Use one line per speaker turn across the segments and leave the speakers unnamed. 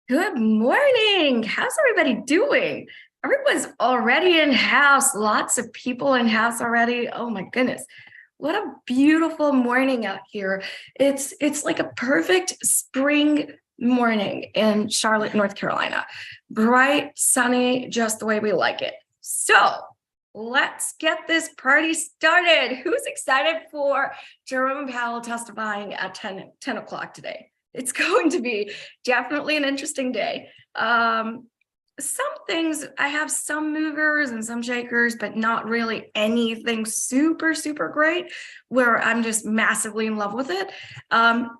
Good morning. How's everybody doing? Everyone's already in house. Lots of people in house already. Oh my goodness. What a beautiful morning out here. It's like a perfect spring morning in Charlotte, North Carolina. Bright, sunny, just the way we like it. So, let's get this party started. Who's excited for Jerome Powell testifying at 10 o'clock today? It's going to be definitely an interesting day. Some things, I have some movers and some shakers, but not really anything super, super great where I'm just massively in love with it.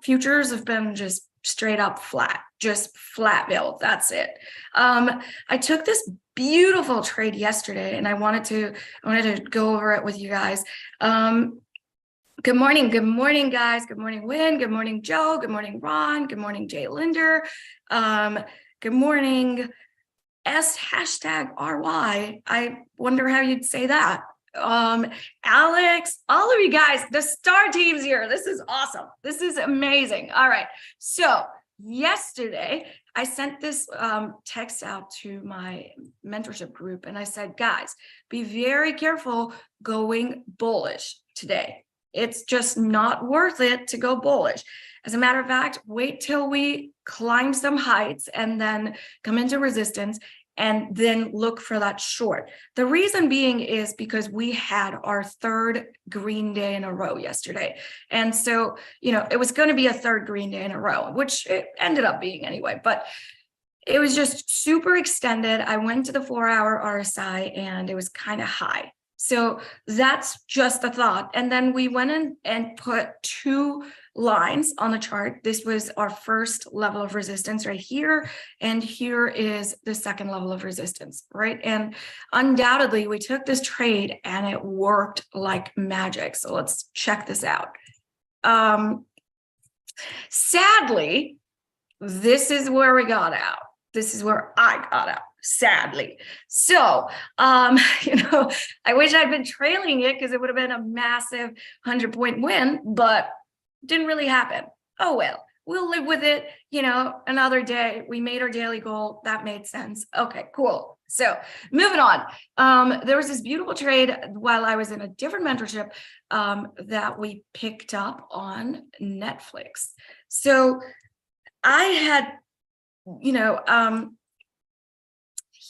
Futures have been just straight up flat, just flat bill. That's it. I took this beautiful trade yesterday and I wanted to go over it with you guys. Good morning, guys. Good morning, Win. Good morning, Joe. Good morning, Ron. Good morning, Jay Linder. Good morning, S#RY. I wonder how you'd say that. Alex, all of you guys, the star team's here. This is awesome. This is amazing. All right. So yesterday, I sent this text out to my mentorship group and I said, guys, be very careful going bullish today. It's just not worth it to go bullish. As a matter of fact, wait till we climb some heights and then come into resistance and then look for that short. The reason being is because we had our third green day in a row yesterday. And so, it was going to be a third green day in a row, which it ended up being anyway, but it was just super extended. I went to the 4-hour RSI and it was kind of high. So that's just a thought. And then we went in and put two lines on the chart. This was our first level of resistance right here. And here is the second level of resistance, right? And undoubtedly, we took this trade and it worked like magic. So let's check this out. Sadly, this is where we got out. This is where I got out, sadly. So, I wish I'd been trailing it because it would have been a massive 100-point win, but didn't really happen. Oh, well, we'll live with it. Another day. We made our daily goal. That made sense. Okay, cool. So moving on. There was this beautiful trade while I was in a different mentorship that we picked up on Netflix. So I had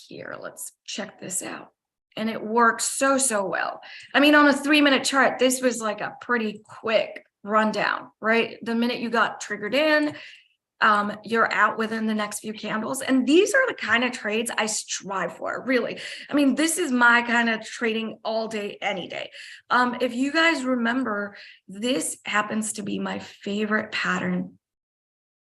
here, let's check this out. And it works so well. I mean, on a 3-minute chart, this was like a pretty quick rundown, right? The minute you got triggered in, you're out within the next few candles. And these are the kind of trades I strive for, really. I mean, this is my kind of trading all day, any day. If you guys remember, this happens to be my favorite pattern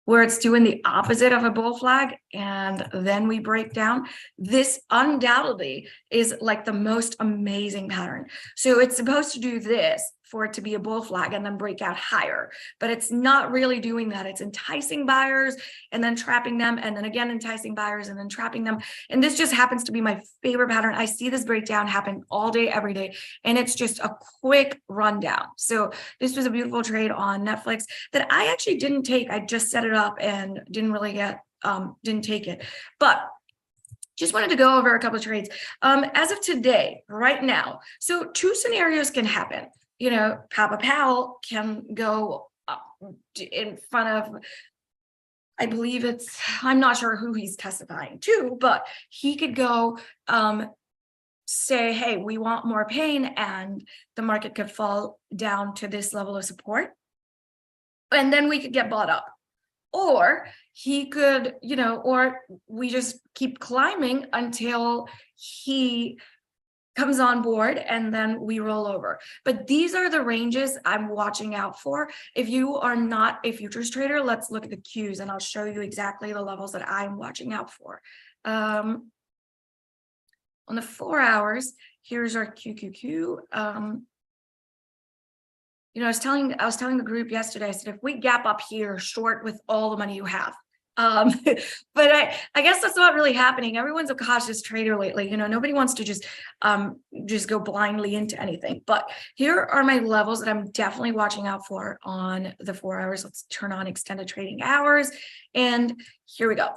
where it's doing the opposite of a bull flag and then we break down. This undoubtedly is like the most amazing pattern. So it's supposed to do this for it to be a bull flag and then break out higher, but it's not really doing that. It's enticing buyers and then trapping them, and then again enticing buyers and then trapping them. And this just happens to be my favorite pattern. I see this breakdown happen all day, every day, and it's just a quick rundown. So this was a beautiful trade on Netflix that I actually didn't take. I just set it up and didn't really didn't take it, but just wanted to go over a couple of trades. As of today, right now, so two scenarios can happen. Papa Powell can go in front of, I believe I'm not sure who he's testifying to, but he could go say, hey, we want more pain, and the market could fall down to this level of support. And then we could get bought up. Or he could, or we just keep climbing until he comes on board and then we roll over. But these are the ranges I'm watching out for. If you are not a futures trader, let's look at the Qs and I'll show you exactly the levels that I'm watching out for. On the 4 hours, here's our QQQ. I was telling the group yesterday, I said, if we gap up here, short with all the money you have. But I guess that's not really happening. Everyone's a cautious trader lately. Nobody wants to just go blindly into anything. But here are my levels that I'm definitely watching out for on the 4 hours. Let's turn on extended trading hours. And here we go.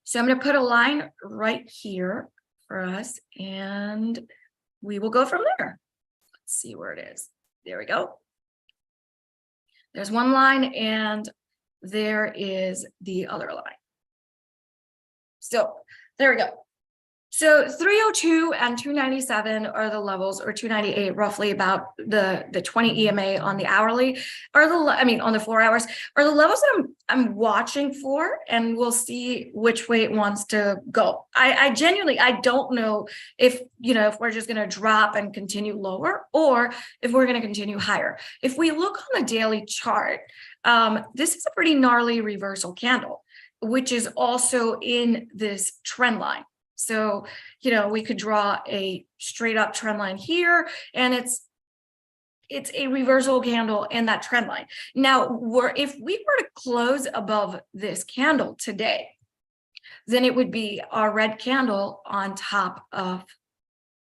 So I'm going to put a line right here for us, and we will go from there. Let's see where it is. There we go. There's one line, and there is the other line. So there we go. So 302 and 297 are the levels, or 298, roughly about the 20 EMA on the hourly, or on the 4 hours, are the levels that I'm watching for, and we'll see which way it wants to go. I genuinely, I don't know if we're just going to drop and continue lower, or if we're going to continue higher. If we look on the daily chart, this is a pretty gnarly reversal candle, which is also in this trend line. So, we could draw a straight up trend line here, and it's a reversal candle in that trend line. Now, if we were to close above this candle today, then it would be our red candle on top of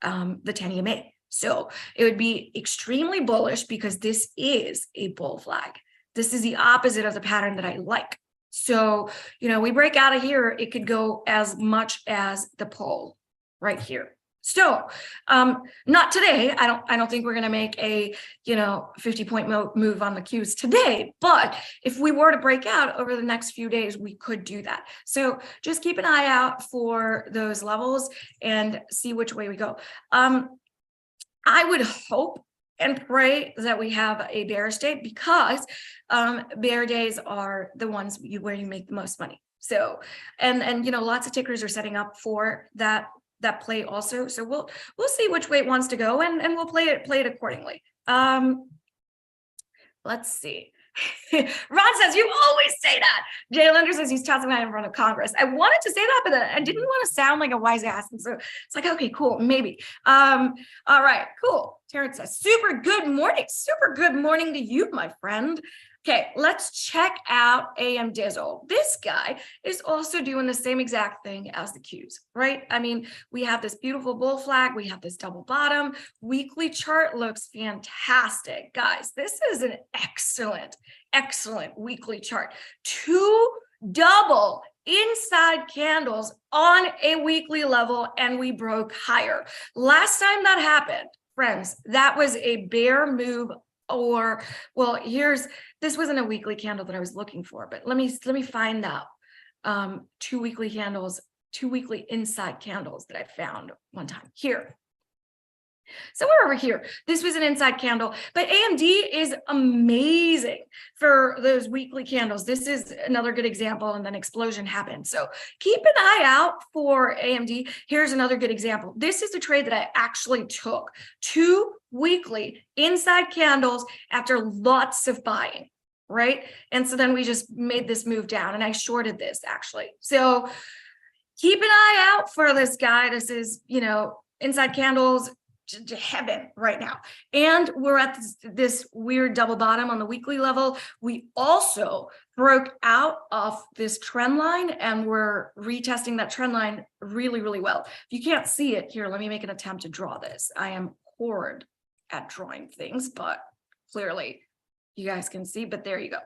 the 10 EMA. So it would be extremely bullish, because this is a bull flag. This is the opposite of the pattern that I like. So, we break out of here, it could go as much as the pole right here. So, not today. I don't think we're going to make a, 50-point move on the Qs today, but if we were to break out over the next few days, we could do that. So just keep an eye out for those levels and see which way we go. I would hope and pray that we have a bearish day, because bear days are the ones where you make the most money. So, and lots of tickers are setting up for that play also. So we'll see which way it wants to go, and we'll play it accordingly. Let's see. Ron says, you always say that. Jay Linder says he's tossing that in front of Congress. I wanted to say that, but I didn't want to sound like a wise ass. And so it's like, okay, cool, maybe. All right, cool. Terrence says, super good morning to you, my friend. Okay, let's check out AM Dizzle. This guy is also doing the same exact thing as the Qs, right? We have this beautiful bull flag. We have this double bottom. Weekly chart looks fantastic. Guys, this is an excellent weekly chart. 2 double inside candles on a weekly level, and we broke higher. Last time that happened, friends, that was a bear move. Or, well, this wasn't a weekly candle that I was looking for, but let me find out 2 weekly candles, 2 weekly inside candles that I found one time here. Somewhere over here. This was an inside candle, but AMD is amazing for those weekly candles. This is another good example, and then explosion happened. So keep an eye out for AMD. Here's another good example. This is a trade that I actually took. 2 weekly inside candles after lots of buying, right? And so then we just made this move down, and I shorted this actually. So keep an eye out for this guy. This is, inside candles to heaven right now. And we're at this weird double bottom on the weekly level. We also broke out of this trend line, and we're retesting that trend line really, really well. If you can't see it here, let me make an attempt to draw this. I am horrid at drawing things, but clearly you guys can see, but there you go.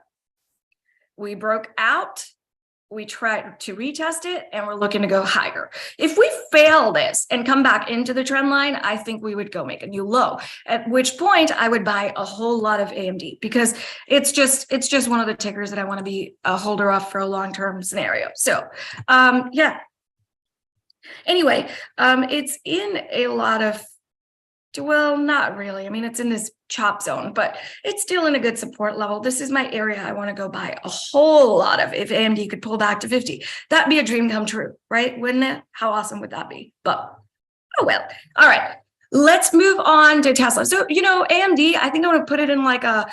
We broke out. We tried to retest it, and we're looking to go higher. If we fail this and come back into the trend line, I think we would go make a new low, at which point I would buy a whole lot of AMD, because it's just one of the tickers that I want to be a holder of for a long-term scenario. So yeah. Anyway, it's in a lot of, well, not really. It's in this chop zone, but it's still in a good support level. This is my area I want to go buy a whole lot of. If AMD could pull back to 50, that'd be a dream come true, right? Wouldn't it? How awesome would that be? But, oh well. All right, let's move on to Tesla. So, AMD, I think I want to put it in like a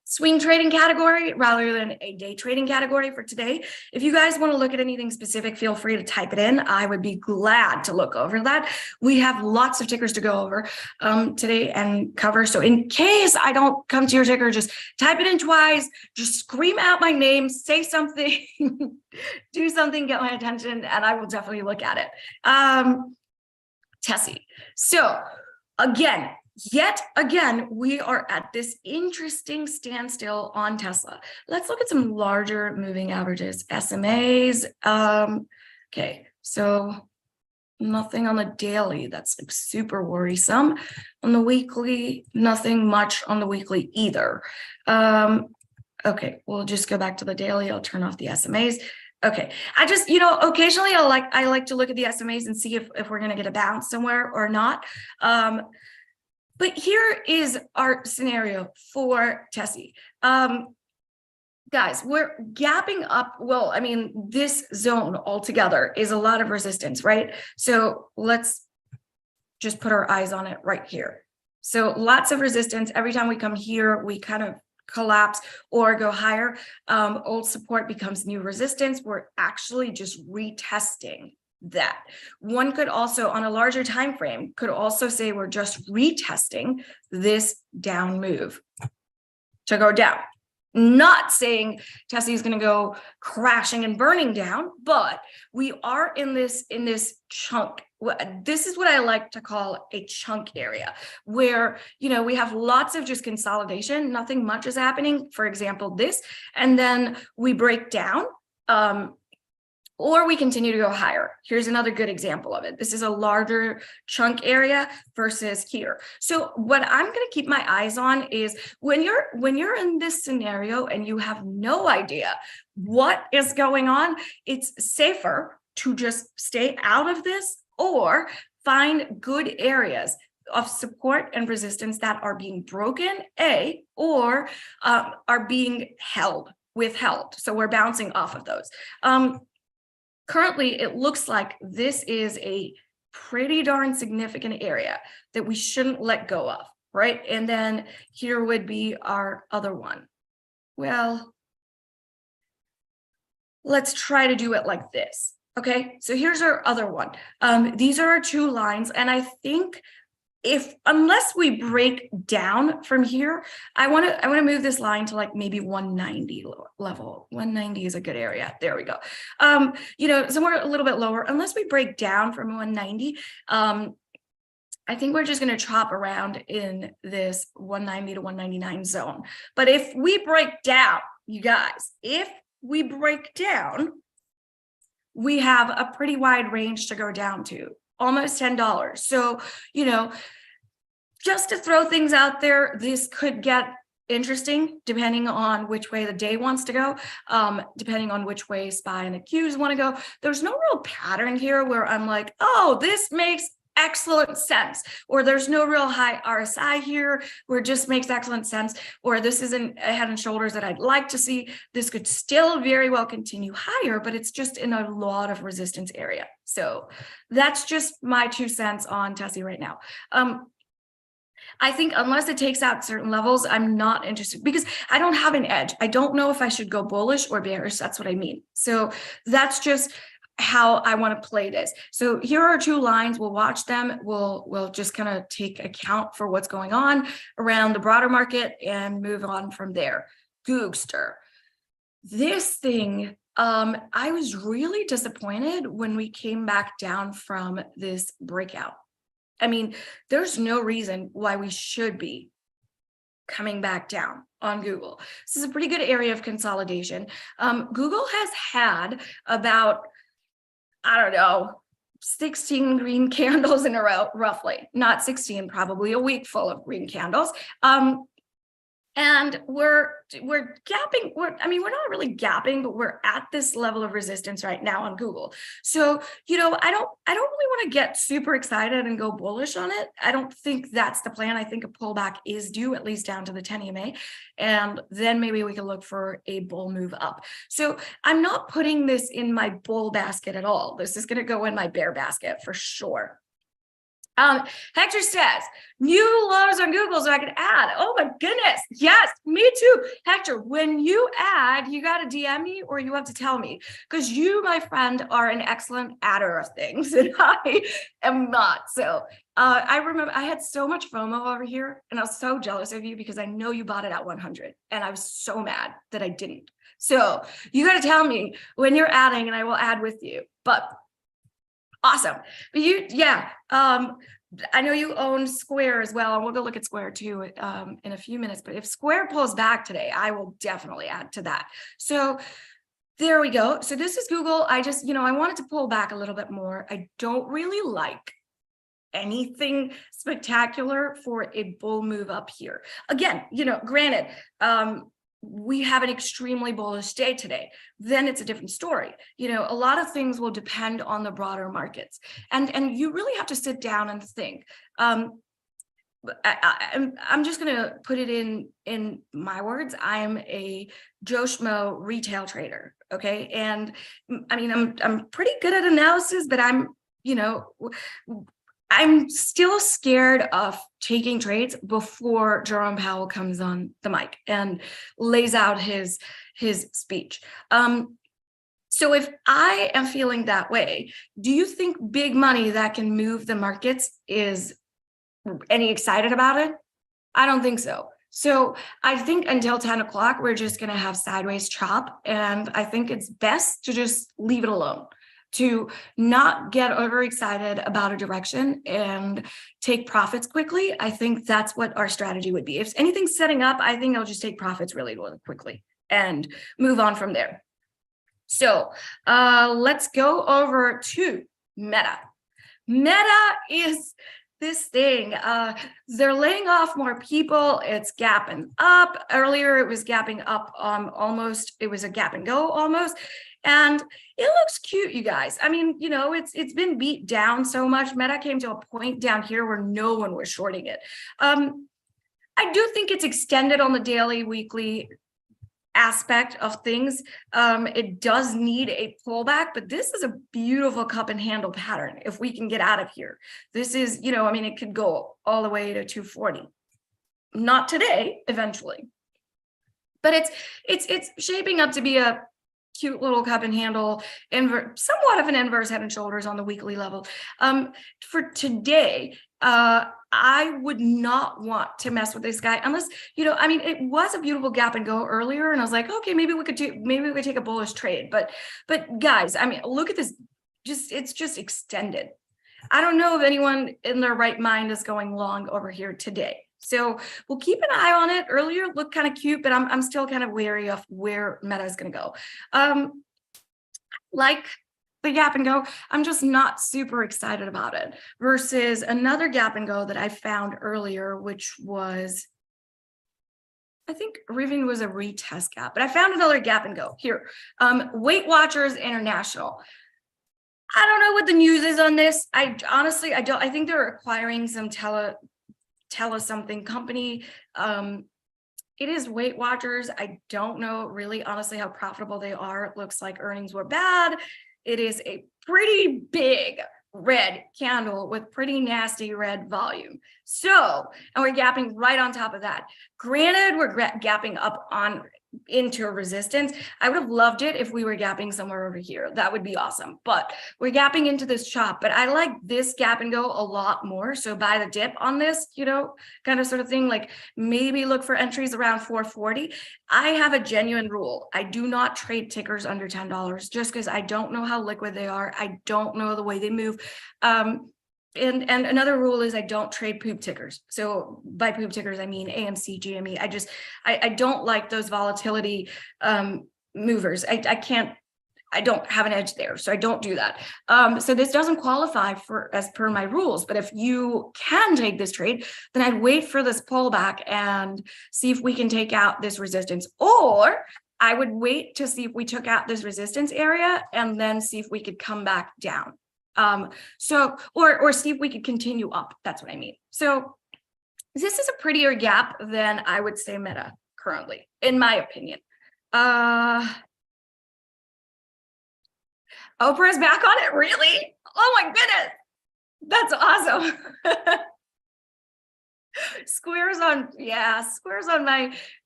swing trading category rather than a day trading category for today. If you guys want to look at anything specific, feel free to type it in. I would be glad to look over that. We have lots of tickers to go over today and cover. So in case I don't come to your ticker, just type it in twice, just scream out my name, say something, do something, get my attention, and I will definitely look at it. Tessie. So again, Yet again, we are at this interesting standstill on Tesla. Let's look at some larger moving averages, SMAs. Okay, so nothing on the daily. That's like super worrisome. On the weekly, nothing much on the weekly either. Okay, we'll just go back to the daily. I'll turn off the SMAs. Okay, I just, occasionally I like to look at the SMAs and see if we're gonna get a bounce somewhere or not. But here is our scenario for Tessie. Guys, we're gapping up. Well, I mean, this zone altogether is a lot of resistance, right? So let's just put our eyes on it right here. So lots of resistance. Every time we come here, we kind of collapse or go higher. Old support becomes new resistance. We're actually just retesting that. One could also, on a larger time frame, could also say we're just retesting this down move to go down. Not saying Tessie is going to go crashing and burning down, but we are in this chunk. This is what I like to call a chunk area where, we have lots of just consolidation. Nothing much is happening. For example, this, and then we break down. Or we continue to go higher. Here's another good example of it. This is a larger chunk area versus here. So what I'm going to keep my eyes on is when you're in this scenario and you have no idea what is going on, it's safer to just stay out of this or find good areas of support and resistance that are being broken, or are being withheld. So we're bouncing off of those. Currently, it looks like this is a pretty darn significant area that we shouldn't let go of, right? And then here would be our other one. Well, let's try to do it like this. Okay, so here's our other one. These are our two lines, and I think unless we break down from here, I want to move this line to like maybe 190 level. 190 is a good area. There we go. Somewhere a little bit lower. Unless we break down from 190, I think we're just going to chop around in this 190 to 199 zone. But if we break down, you guys, we have a pretty wide range to go down to. Almost $10. So, just to throw things out there, this could get interesting depending on which way the day wants to go, depending on which way SPY and accused want to go. There's no real pattern here where I'm like, oh, this makes excellent sense, or there's no real high RSI here where it just makes excellent sense, or this isn't a head and shoulders that I'd like to see. This could still very well continue higher, but it's just in a lot of resistance area. So that's just my 2 cents on Tessie right now. I think unless it takes out certain levels, I'm not interested because I don't have an edge. I don't know if I should go bullish or bearish. That's what I mean. So that's just how I want to play this. So here are 2 lines. We'll watch them. We'll just kind of take account for what's going on around the broader market and move on from there. Googster. This thing, I was really disappointed when we came back down from this breakout. I mean, there's no reason why we should be coming back down on Google. This is a pretty good area of consolidation. Google has had about, I don't know, 16 green candles in a row, roughly. Not 16, probably a week full of green candles. And we're gapping. We're not really gapping, but we're at this level of resistance right now on Google. So, I don't really want to get super excited and go bullish on it. I don't think that's the plan. I think a pullback is due, at least down to the 10 EMA, and then maybe we can look for a bull move up. So I'm not putting this in my bull basket at all. This is going to go in my bear basket for sure. Hector says, new lows on Google so I can add. Oh my goodness. Yes, me too. Hector, when you add, you got to DM me or you have to tell me because you, my friend, are an excellent adder of things and I am not. So I remember I had so much FOMO over here and I was so jealous of you because I know you bought it at 100 and I was so mad that I didn't. So you got to tell me when you're adding and I will add with you. But Awesome. But I know you own Square as well, and we'll go look at Square too in a few minutes. But if Square pulls back today, I will definitely add to that. So there we go. So this is Google. I just, I wanted to pull back a little bit more. I don't really like anything spectacular for a bull move up here. Again, granted, we have an extremely bullish day today, then it's a different story. A lot of things will depend on the broader markets, and you really have to sit down and think. I'm just going to put it in my words. I'm a Joe Schmo retail trader. Okay. And I mean, I'm pretty good at analysis, but I'm still scared of taking trades before Jerome Powell comes on the mic and lays out his speech. So if I am feeling that way, do you think big money that can move the markets is any excited about it? I don't think so. So I think until 10 o'clock, we're just going to have sideways chop. And I think it's best to just leave it alone, to not get overexcited about a direction and take profits quickly. I think that's what our strategy would be. If anything's setting up, I think I'll just take profits really quickly and move on from there. So let's go over to Meta. Meta is this thing. They're laying off more people. It's gapping up. Earlier, it was gapping up almost. It was a gap and go almost. And it looks cute, you guys. I mean, it's been beat down so much. Meta came to a point down here where no one was shorting it. I do think it's extended on the daily, weekly aspect of things. It does need a pullback, but this is a beautiful cup and handle pattern. If we can get out of here, this is, it could go all the way to 240. Not today, eventually, but it's shaping up to be a cute little cup and handle, somewhat of an inverse head and shoulders on the weekly level. For today, I would not want to mess with this guy unless, it was a beautiful gap and go earlier, and I was like, okay, maybe we could take a bullish trade. But guys, look at this. It's just extended. I don't know if anyone in their right mind is going long over here today. So we'll keep an eye on it. Earlier it looked kind of cute, but I'm still kind of wary of where Meta is going to go. Like the gap and go, I'm just not super excited about it versus another gap and go that I found earlier, which was, I think Rivian was a retest gap, but I found another gap and go here. Weight Watchers International. I don't know what the news is on this. I honestly don't. I think they're acquiring some tele something company. It is Weight Watchers. I don't know really honestly how profitable they are. It looks like earnings were bad. It is a pretty big red candle with pretty nasty red volume. So, and we're gapping right on top of that. Granted, we're gapping up into a resistance. I would have loved it if we were gapping somewhere over here. That would be awesome. But we're gapping into this chop. But I like this gap and go a lot more. So buy the dip on this, kind of sort of thing. Like maybe look for entries around 440. I have a genuine rule. I do not trade tickers under $10 just because I don't know how liquid they are. I don't know the way they move. And another rule is I don't trade poop tickers. So by poop tickers, I mean AMC, GME. I don't like those volatility movers. I don't have an edge there. So I don't do that. So this doesn't qualify as per my rules. But if you can take this trade, then I'd wait for this pullback and see if we can take out this resistance. Or I would wait to see if we took out this resistance area and then see if we could come back down. Or see if we could continue up. That's what I mean. So this is a prettier gap than I would say Meta currently, in my opinion. Oprah's back on it, really? Oh my goodness, that's awesome. Squares on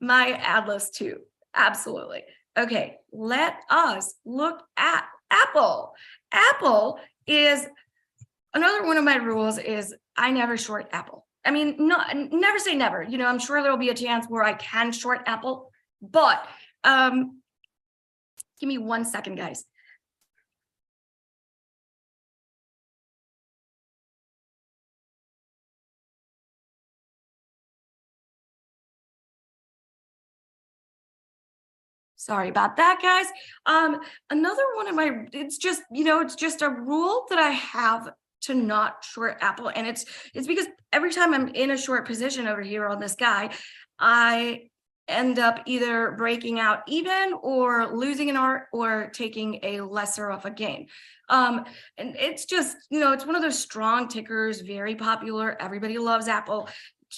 my ad list too. Absolutely. Okay, let us look at Apple. Apple is another one of my rules is I never short Apple. I mean, never say never. I'm sure there'll be a chance where I can short Apple, but give me 1 second, guys. Sorry about that, guys. Another one of my, it's just, it's just a rule that I have to not short Apple. And it's because every time I'm in a short position over here on this guy, I end up either breaking out even or losing an art or taking a lesser of a gain. And it's just, it's one of those strong tickers, very popular. Everybody loves Apple.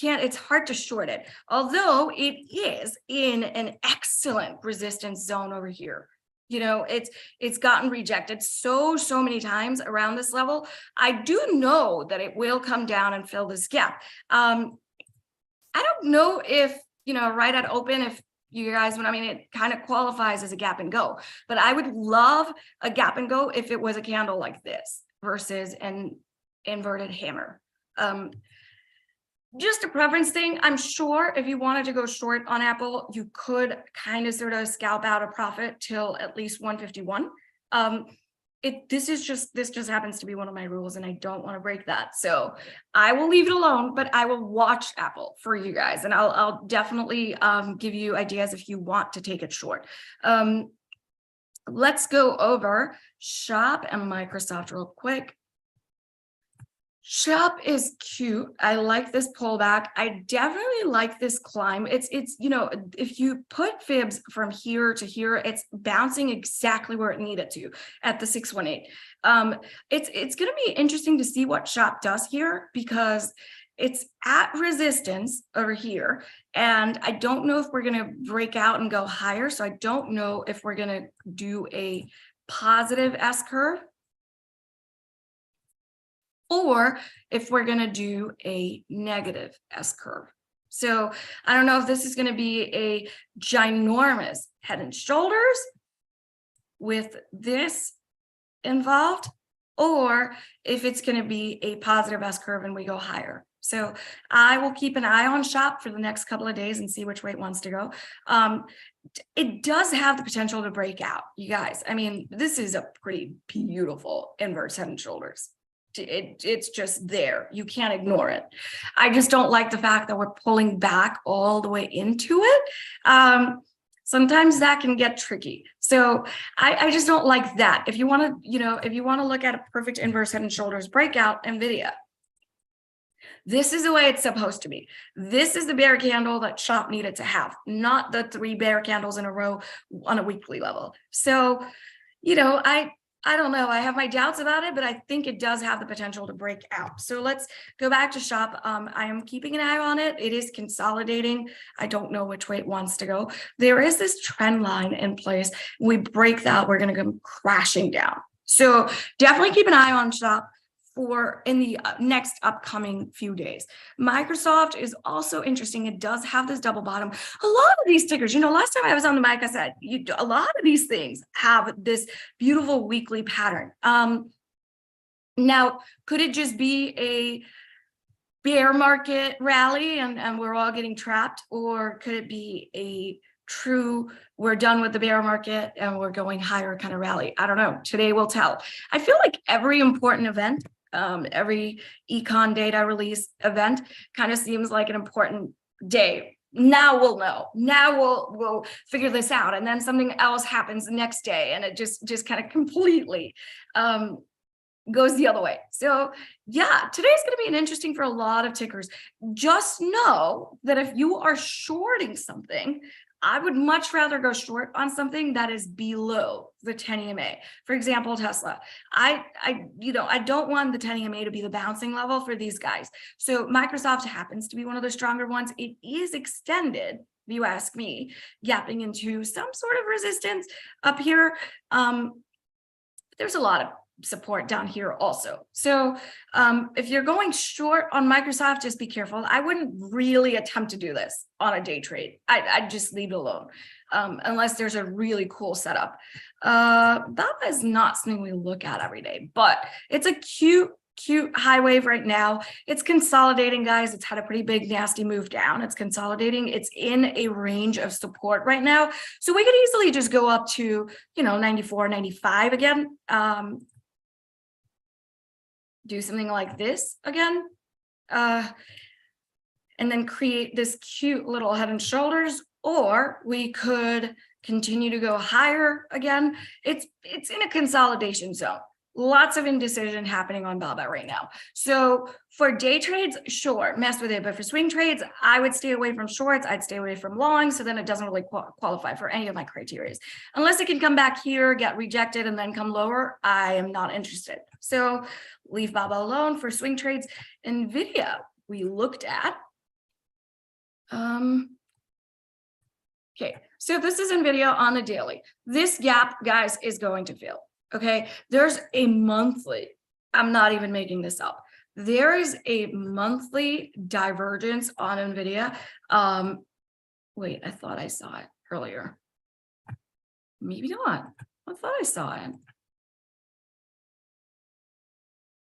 It's hard to short it, although it is in an excellent resistance zone over here. It's gotten rejected so many times around this level. I do know that it will come down and fill this gap. I don't know if, right at open, if you guys, it kind of qualifies as a gap and go, but I would love a gap and go if it was a candle like this versus an inverted hammer. Just a preference thing. I'm sure if you wanted to go short on Apple, you could kind of sort of scalp out a profit till at least 151. This just happens to be one of my rules, and I don't want to break that. So I will leave it alone, but I will watch Apple for you guys, and I'll definitely give you ideas if you want to take it short. Let's go over Shop and Microsoft real quick. Shop is cute. I like this pullback. I definitely like this climb. It's if you put fibs from here to here, it's bouncing exactly where it needed to at the 618. It's going to be interesting to see what Shop does here, because it's at resistance over here, and I don't know if we're going to break out and go higher. So I don't know if we're going to do a positive S curve, or if we're going to do a negative S curve. So I don't know if this is going to be a ginormous head and shoulders with this involved, or if it's going to be a positive S curve and we go higher. So I will keep an eye on Shop for the next couple of days and see which way it wants to go. It does have the potential to break out, you guys. This is a pretty beautiful inverse head and shoulders. It's just there. You can't ignore it. I just don't like the fact that we're pulling back all the way into it. Sometimes that can get tricky. So I just don't like that. If you want to look at a perfect inverse head and shoulders breakout, NVIDIA, this is the way it's supposed to be. This is the bear candle that Shop needed to have, not the 3 bear candles in a row on a weekly level. So, I don't know. I have my doubts about it, but I think it does have the potential to break out. So let's go back to Shop. I am keeping an eye on it. It is consolidating. I don't know which way it wants to go. There is this trend line in place. We break that, we're going to go crashing down. So definitely keep an eye on Shop for in the next upcoming few days. Microsoft is also interesting. It does have this double bottom. A lot of these tickers, last time I was on the mic, I said, a lot of these things have this beautiful weekly pattern. Now, could it just be a bear market rally and we're all getting trapped? Or could it be a true, we're done with the bear market and we're going higher kind of rally? I don't know. Today will tell. I feel like every important event, every econ data release event kind of seems like an important day. Now we'll know. Now we'll figure this out, and then something else happens the next day, and it just kind of completely goes the other way. So yeah, today's going to be interesting for a lot of tickers. Just know that if you are shorting something, I would much rather go short on something that is below the 10 EMA. For example, Tesla. I don't want the 10 EMA to be the bouncing level for these guys. So Microsoft happens to be one of the stronger ones. It is extended, if you ask me, gapping into some sort of resistance up here. There's a lot of support down here also. So if you're going short on Microsoft, just be careful. I wouldn't really attempt to do this on a day trade. I'd just leave it alone unless there's a really cool setup. That is not something we look at every day, but it's a cute high wave right now. It's consolidating, guys. It's had a pretty big nasty move down. It's consolidating. It's in a range of support right now. So we could easily just go up to 94, 95 again. Do something like this again, and then create this cute little head and shoulders, or we could continue to go higher again. It's in a consolidation zone. Lots of indecision happening on Baba right now. So for day trades, sure, mess with it. But for swing trades, I would stay away from shorts. I'd stay away from longs. So then it doesn't really qualify for any of my criteria. Unless it can come back here, get rejected, and then come lower, I am not interested. So leave Baba alone for swing trades. NVIDIA, we looked at. Okay, so this is NVIDIA on the daily. This gap, guys, is going to fill. Okay, there's a monthly, I'm not even making this up. There is a monthly divergence on NVIDIA. Wait, I thought I saw it earlier. Maybe not. I thought I saw it.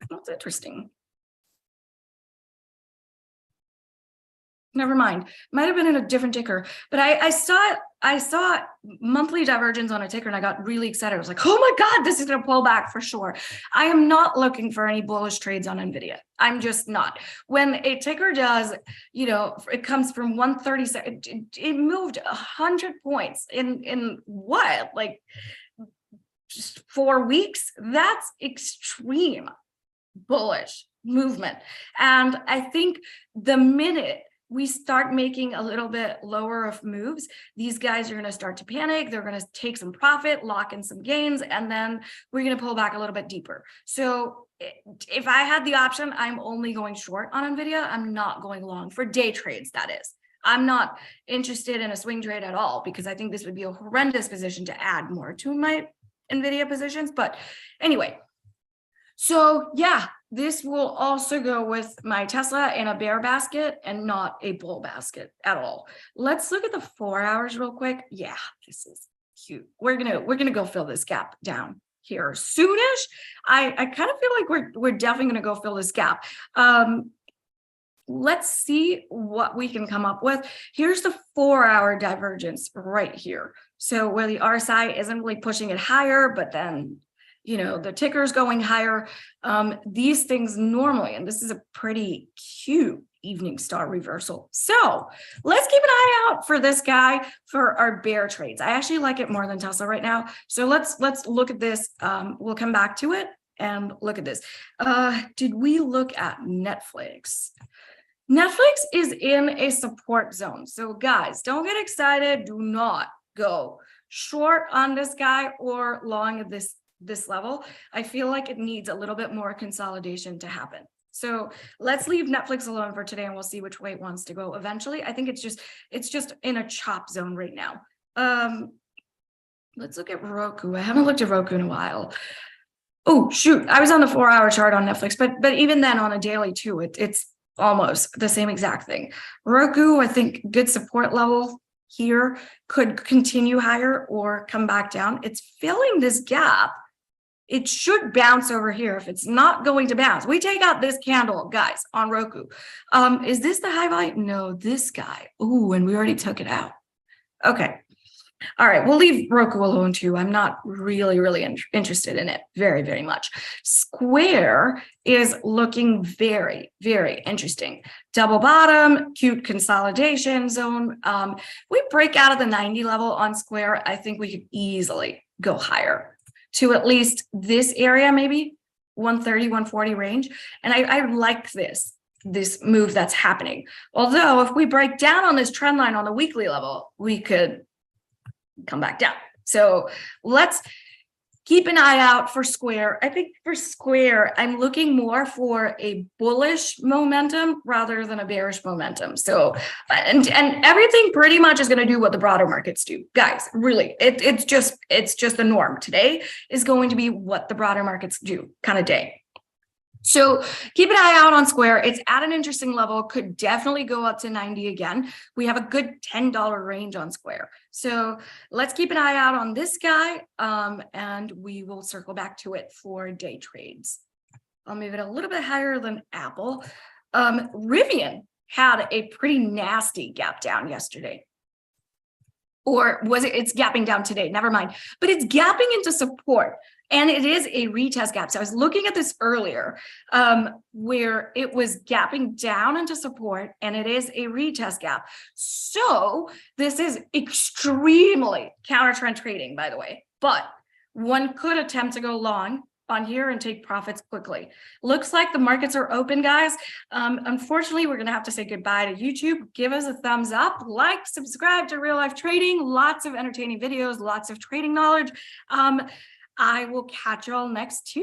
That's interesting. Never mind. Might have been in a different ticker, but I saw monthly divergence on a ticker and I got really excited. I was like, oh my God, this is going to pull back for sure. I am not looking for any bullish trades on NVIDIA. I'm just not. When a ticker does, you know, it comes from 137, it moved 100 points in what? Like just 4 weeks? That's extreme bullish movement. And I think the minute we start making a little bit lower of moves, these guys are going to start to panic. They're going to take some profit, lock in some gains, and then we're going to pull back a little bit deeper. So if I had the option, I'm only going short on NVIDIA. I'm not going long for day trades, that is. I'm not interested in a swing trade at all because I think this would be a horrendous position to add more to my NVIDIA positions. But anyway, so yeah, this will also go with my Tesla in a bear basket and not a bull basket at all. Let's look at the 4 hours real quick. Yeah, this is cute. We're gonna go fill this gap down here soonish. I kind of feel like we're definitely gonna go fill this gap. Let's see what we can come up with. Here's the 4 hour divergence right here. So where the RSI isn't really pushing it higher, but then you know, the ticker's going higher. These things normally, and this is a pretty cute evening star reversal. So let's keep an eye out for this guy for our bear trades. I actually like it more than Tesla right now. So let's look at this. We'll come back to it and look at this. Did we look at Netflix? Netflix is in a support zone. So guys, don't get excited. Do not go short on this guy or long at this level. I feel like it needs a little bit more consolidation to happen. So let's leave Netflix alone for today and we'll see which way it wants to go eventually. I think it's just in a chop zone right now. Let's look at Roku. I haven't looked at Roku in a while. Oh shoot, I was on the 4 hour chart on Netflix, but even then on a daily too, it's almost the same exact thing. Roku, I think good support level here, could continue higher or come back down. It's filling this gap. It should bounce over here. If it's not going to bounce, we take out this candle, guys, on Roku. Is this the high volume? No, this guy. Ooh, and we already took it out. Okay. All right, we'll leave Roku alone too. I'm not really interested in it very, very much. Square is looking very, very interesting. Double bottom, cute consolidation zone. We break out of the 90 level on Square. I think we could easily go higher to at least this area, maybe 130, 140 range. And I like this move that's happening. Although if we break down on this trend line on the weekly level, we could come back down. So let's keep an eye out for Square. I think for Square, I'm looking more for a bullish momentum rather than a bearish momentum. So, and everything pretty much is going to do what the broader markets do. Guys, really, it's just the norm. Today is going to be what the broader markets do kind of day. So keep an eye out on Square. It's at an interesting level, could definitely go up to 90 again. We have a good $10 range on Square. So let's keep an eye out on this guy and we will circle back to it for day trades. I'll move it a little bit higher than Apple. Rivian had a pretty nasty gap down yesterday. Or was it? It's gapping down today. Never mind. But it's gapping into support. And it is a retest gap. So I was looking at this earlier, where it was gapping down into support, and it is a retest gap. So this is extremely counter trend trading, by the way, but one could attempt to go long on here and take profits quickly. Looks like the markets are open, guys. Unfortunately, we're gonna have to say goodbye to YouTube. Give us a thumbs up, like, subscribe to Real Life Trading. Lots of entertaining videos, lots of trading knowledge. I will catch y'all next Tuesday.